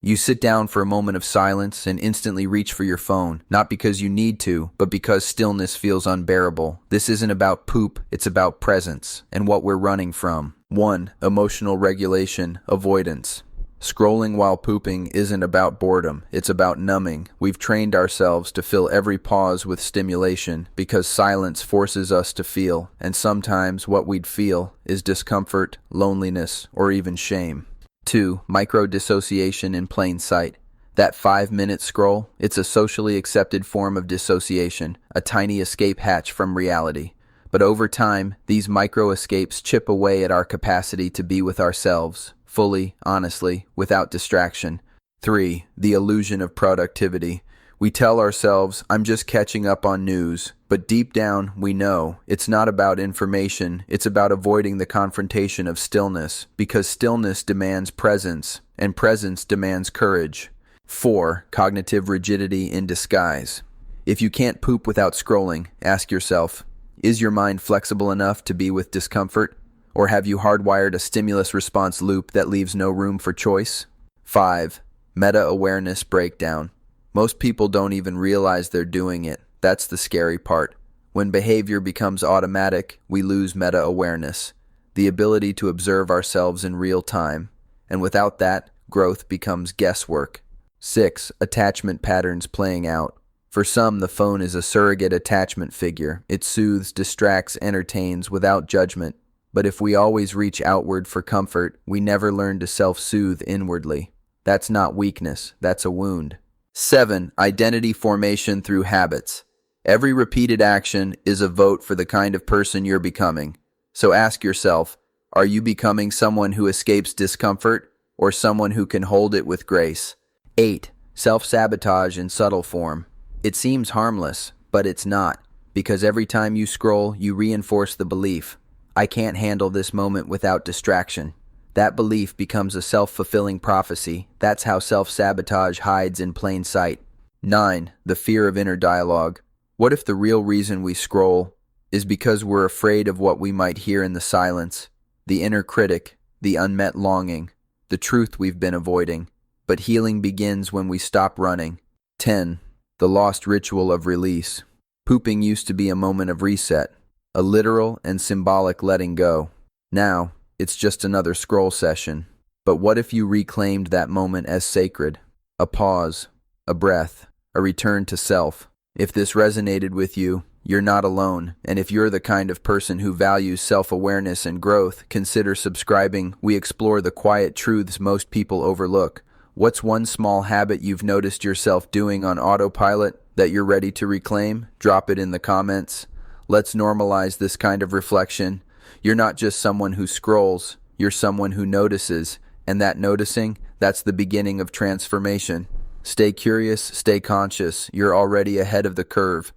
You sit down for a moment of silence and instantly reach for your phone, not because you need to, but because stillness feels unbearable. This isn't about poop, it's about presence and what we're running from. 1. Emotional regulation, avoidance. Scrolling while pooping isn't about boredom, it's about numbing. We've trained ourselves to fill every pause with stimulation because silence forces us to feel, and sometimes what we'd feel is discomfort, loneliness, or even shame. 2. Micro-dissociation in plain sight. That 5-minute scroll, it's a socially accepted form of dissociation, a tiny escape hatch from reality. But over time, these micro-escapes chip away at our capacity to be with ourselves, fully, honestly, without distraction. 3. The illusion of productivity. We tell ourselves, I'm just catching up on news, but deep down, we know it's not about information, it's about avoiding the confrontation of stillness, because stillness demands presence, and presence demands courage. 4. Cognitive rigidity in disguise. If you can't poop without scrolling, ask yourself, is your mind flexible enough to be with discomfort? Or have you hardwired a stimulus response loop that leaves no room for choice? 5. Meta-awareness breakdown. Most people don't even realize they're doing it. That's the scary part. When behavior becomes automatic, we lose meta-awareness, the ability to observe ourselves in real time. And without that, growth becomes guesswork. 6. Attachment patterns playing out. For some, the phone is a surrogate attachment figure. It soothes, distracts, entertains without judgment. But if we always reach outward for comfort, we never learn to self-soothe inwardly. That's not weakness, that's a wound. 7. Identity formation through habits. Every repeated action is a vote for the kind of person you're becoming. So ask yourself, are you becoming someone who escapes discomfort or someone who can hold it with grace? 8. Self-sabotage in subtle form. It seems harmless, but it's not, because every time you scroll, you reinforce the belief, I can't handle this moment without distraction. That belief becomes a self-fulfilling prophecy. That's how self-sabotage hides in plain sight. 9. The fear of inner dialogue. What if the real reason we scroll is because we're afraid of what we might hear in the silence, the inner critic, the unmet longing, the truth we've been avoiding? But healing begins when we stop running. 10. The lost ritual of release. Pooping used to be a moment of reset, a literal and symbolic letting go. Now, it's just another scroll session. But what if you reclaimed that moment as sacred? A pause, a breath, a return to self. If this resonated with you, you're not alone. And if you're the kind of person who values self-awareness and growth, consider subscribing. We explore the quiet truths most people overlook. What's one small habit you've noticed yourself doing on autopilot that you're ready to reclaim? Drop it in the comments. Let's normalize this kind of reflection. You're not just someone who scrolls, you're someone who notices, and that noticing, that's the beginning of transformation. Stay curious, stay conscious, you're already ahead of the curve.